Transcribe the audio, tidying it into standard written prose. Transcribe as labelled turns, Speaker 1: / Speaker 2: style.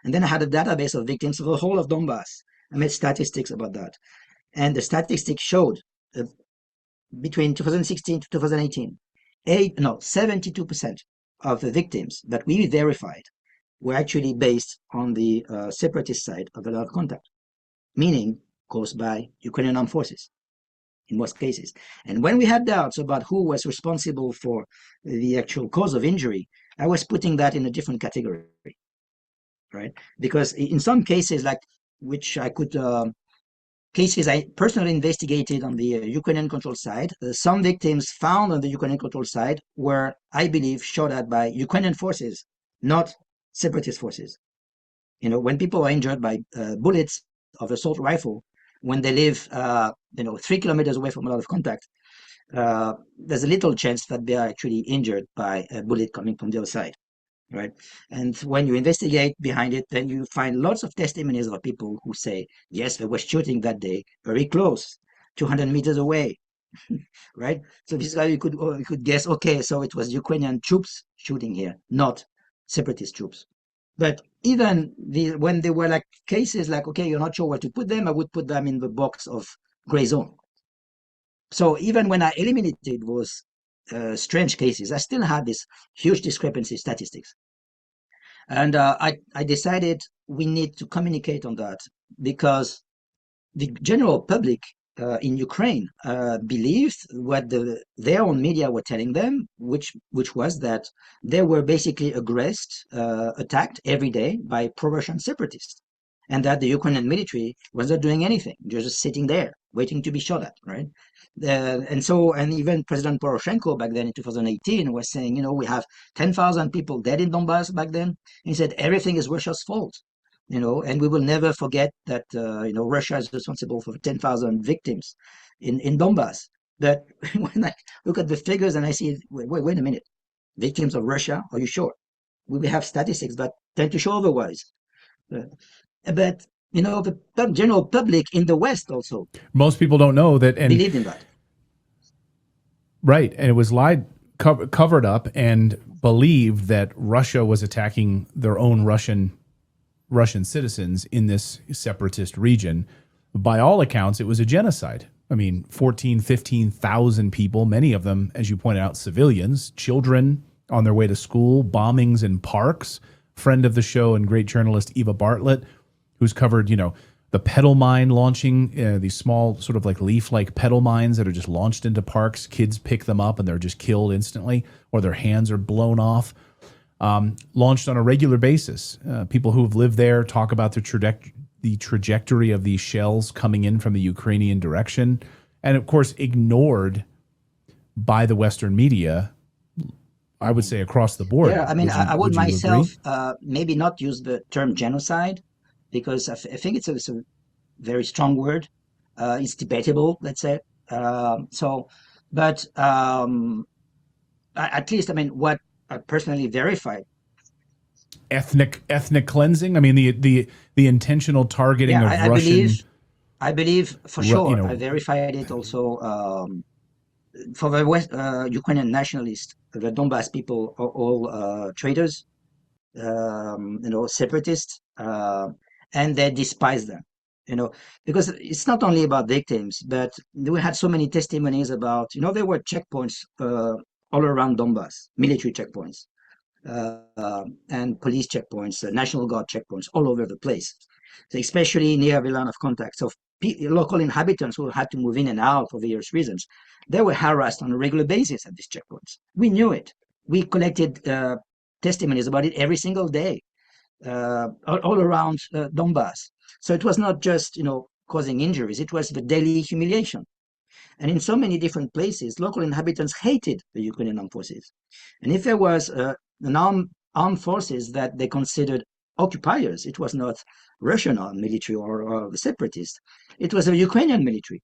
Speaker 1: And then I had a database of victims of the whole of Donbass. I made statistics about that. And the statistics showed that between 2016 to 2018, 72% of the victims that we verified were actually based on the separatist side of the line of contact, meaning caused by Ukrainian armed forces in most cases. And when we had doubts about who was responsible for the actual cause of injury, I was putting that in a different category, right? Because in some cases, like which I could cases I personally investigated on the Ukrainian control side, some victims found on the Ukrainian control side were, I believe, shot at by Ukrainian forces, not separatist forces. You know, when people are injured by bullets of assault rifle, when they live, 3 kilometers away from a lot of contact, there's a little chance that they are actually injured by a bullet coming from the other side, right? And when you investigate behind it, then you find lots of testimonies of people who say, yes, there was shooting that day, very close, 200 meters away, right? So this is how you could guess, okay, so it was Ukrainian troops shooting here, not separatist troops. But even when there were like cases like, okay, you're not sure where to put them, I would put them in the box of gray zone. So even when I eliminated those strange cases, I still had this huge discrepancy statistics. And I decided we need to communicate on that because the general public in Ukraine believed what their own media were telling them, which was that they were basically attacked every day by pro-Russian separatists, and that the Ukrainian military was not doing anything, just sitting there waiting to be shot at, right? And even President Poroshenko back then in 2018 was saying, we have 10,000 people dead in Donbass back then. He said everything is Russia's fault, and we will never forget that, Russia is responsible for 10,000 victims in Donbass. But when I look at the figures and I see, wait a minute, victims of Russia, are you sure? We have statistics that tend to show otherwise. But the general public in the West also
Speaker 2: most people don't know that, and
Speaker 1: believed in that.
Speaker 2: Right, and it was covered up and believed that Russia was attacking their own Russian citizens in this separatist region. By all accounts, it was a genocide. I mean, 14, 15,000 people, many of them, as you pointed out, civilians, children on their way to school, bombings in parks. Friend of the show and great journalist Eva Bartlett, who's covered, the pedal mine launching, these small sort of like leaf-like pedal mines that are just launched into parks. Kids pick them up and they're just killed instantly, or their hands are blown off. Launched on a regular basis. People who have lived there talk about the trajectory of these shells coming in from the Ukrainian direction, and of course ignored by the Western media, I would say across the board.
Speaker 1: Yeah, I mean, I would myself maybe not use the term genocide, because I think it's a very strong word. It's debatable, let's say. But at least, I mean, what I personally verified.
Speaker 2: Ethnic cleansing. I mean, the intentional targeting of Russian.
Speaker 1: I believe for sure. I verified it also. For the Ukrainian nationalists, the Donbass people are all traitors, separatists, and they despise them. Because it's not only about victims, but we had so many testimonies about, there were checkpoints all around Donbass, military checkpoints, and police checkpoints, National Guard checkpoints all over the place, so especially near the line of contact. So local inhabitants who had to move in and out for various reasons, they were harassed on a regular basis at these checkpoints. We knew it. We collected testimonies about it every single day, all around Donbass. So it was not just, causing injuries, it was the daily humiliation. And in so many different places, local inhabitants hated the Ukrainian armed forces. And if there was an armed forces that they considered occupiers, it was not Russian armed military or the separatists. It was the Ukrainian military.